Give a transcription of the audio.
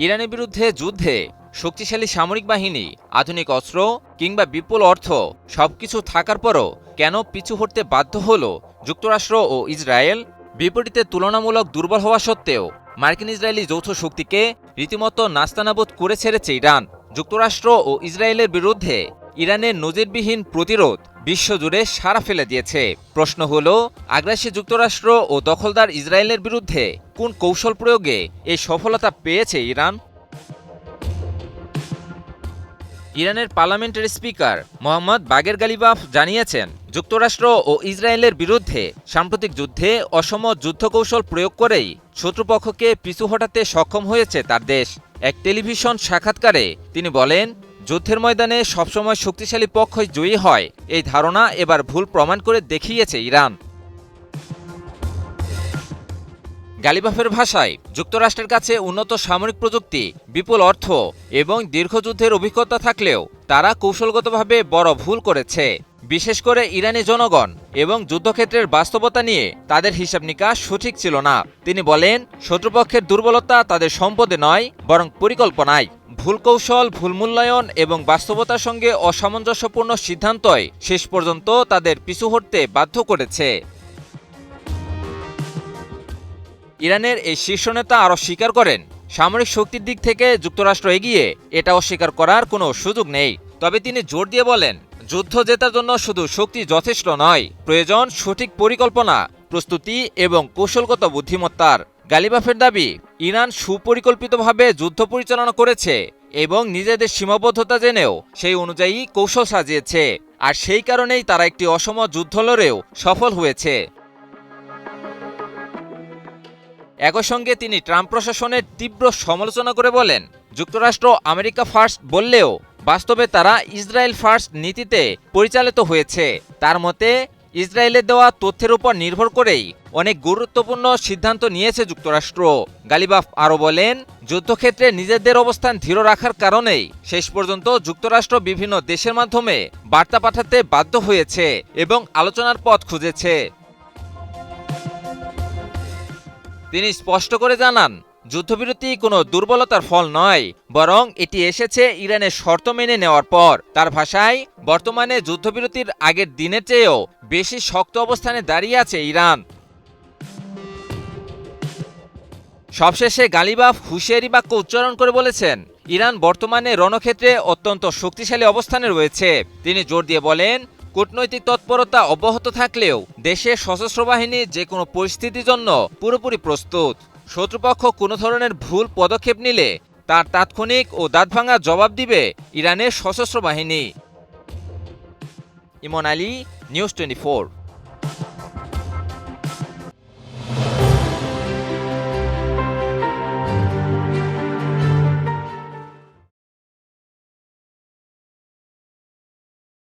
ইরানের বিরুদ্ধে যুদ্ধে শক্তিশালী সামরিক বাহিনী, আধুনিক অস্ত্র কিংবা বিপুল অর্থ সবকিছু থাকার পরও কেন পিছু হটতে বাধ্য হল যুক্তরাষ্ট্র ও ইসরায়েল? বিপরীতে তুলনামূলক দুর্বল হওয়া সত্ত্বেও মার্কিন ইসরায়েলি যৌথ শক্তিকে রীতিমতো নাস্তানাবুদ করে ছেড়েছে ইরান। যুক্তরাষ্ট্র ও ইসরায়েলের বিরুদ্ধে ইরানের নজিরবিহীন প্রতিরোধ বিশ্বজুড়ে সাড়া ফেলে দিয়েছে। প্রশ্ন হল, আগ্রাসী যুক্তরাষ্ট্র ও দখলদার ইসরায়েলের বিরুদ্ধে কোন কৌশল প্রয়োগে এই সফলতা পেয়েছে ইরান? ইরানের পার্লামেন্টের স্পিকার মোহাম্মদ বাগের গালিবাফ জানিয়েছেন, যুক্তরাষ্ট্র ও ইসরায়েলের বিরুদ্ধে সাম্প্রতিক যুদ্ধে অসম যুদ্ধকৌশল প্রয়োগ করেই শত্রুপক্ষকে পিছু হটাতে সক্ষম হয়েছে তার দেশ। এক টেলিভিশন সাক্ষাৎকারে তিনি বলেন, যুদ্ধের ময়দানে সবসময় শক্তিশালী পক্ষই জয়ী হয়, এই ধারণা এবার ভুল প্রমাণ করে দেখিয়েছে ইরান। গালিবাফের ভাষায়, যুক্তরাষ্ট্রের কাছে উন্নত সামরিক প্রযুক্তি, বিপুল অর্থ এবং দীর্ঘযুদ্ধের অভিজ্ঞতা থাকলেও তারা কৌশলগতভাবে বড় ভুল করেছে। বিশেষ করে ইরানি জনগণ এবং যুদ্ধক্ষেত্রের বাস্তবতা নিয়ে তাদের হিসাব নিকাশ সঠিক ছিল না। তিনি বলেন, শত্রুপক্ষের দুর্বলতা তাদের সম্পদে নয়, বরং পরিকল্পনায়। ভুল কৌশল, ভুল মূল্যায়ন এবং বাস্তবতার সঙ্গে অসামঞ্জস্যপূর্ণ সিদ্ধান্তই শেষ পর্যন্ত তাদের পিছু হটতে বাধ্য করেছে। ইরানের এই শীর্ষ নেতা আরও স্বীকার করেন, সামরিক শক্তির দিক থেকে যুক্তরাষ্ট্র এগিয়ে, এটা অস্বীকার করার কোনো সুযোগ নেই। তবে তিনি জোর দিয়ে বলেন, যুদ্ধ জেতার জন্য শুধু শক্তি যথেষ্ট নয়, প্রয়োজন সঠিক পরিকল্পনা, প্রস্তুতি এবং কৌশলগত বুদ্ধিমত্তার। গালিবাফের দাবি, ইরান সুপরিকল্পিতভাবে যুদ্ধ পরিচালনা করেছে এবং নিজেদের সীমাবদ্ধতা জেনেও সেই অনুযায়ী কৌশল সাজিয়েছে, আর সেই কারণেই তারা একটি অসম যুদ্ধ লড়েও সফল হয়েছে। একই সঙ্গে তিনি ট্রাম্প প্রশাসনের তীব্র সমালোচনা করে বলেন, যুক্তরাষ্ট্র আমেরিকা ফার্স্ট বললেও বাস্তবে তারা ইসরায়েল ফার্স্ট নীতিতে পরিচালিত হয়েছে। তার মতে, ইসরায়েলের দেওয়া তথ্যের উপর নির্ভর করেই অনেক গুরুত্বপূর্ণ সিদ্ধান্ত নিয়েছে যুক্তরাষ্ট্র। গালিবাফ আরও বলেন, যুদ্ধক্ষেত্রে নিজেদের অবস্থান দৃঢ় রাখার কারণেই শেষ পর্যন্ত যুক্তরাষ্ট্র বিভিন্ন দেশের মাধ্যমে বার্তা পাঠাতে বাধ্য হয়েছে এবং আলোচনার পথ খুঁজেছে। তিনি স্পষ্ট করে জানান, যুদ্ধবিরতি কোনো দুর্বলতার ফল নয়, বরং এটি এসেছে ইরানের শর্ত মেনে নেওয়ার পর। তার ভাষায়, বর্তমানে যুদ্ধবিরতির আগের দিনের চেয়েও বেশি শক্ত অবস্থানে দাঁড়িয়ে আছে ইরান। সবশেষে গালিবাফ হুঁশিয়ারি বাক্য উচ্চারণ করে বলেছেন, ইরান বর্তমানে রণক্ষেত্রে অত্যন্ত শক্তিশালী অবস্থানে রয়েছে। তিনি জোর দিয়ে বলেন, কূটনৈতিক তৎপরতা অব্যাহত থাকলেও দেশের সশস্ত্র বাহিনী যে কোনো পরিস্থিতির জন্য পুরোপুরি প্রস্তুত। শত্রুপক্ষ কোনো ধরনের ভুল পদক্ষেপ নিলে তার তাৎক্ষণিক ও দাঁতভাঙা জবাব দিবে ইরানের সশস্ত্র বাহিনী। ইমন আলী, নিউজ 24।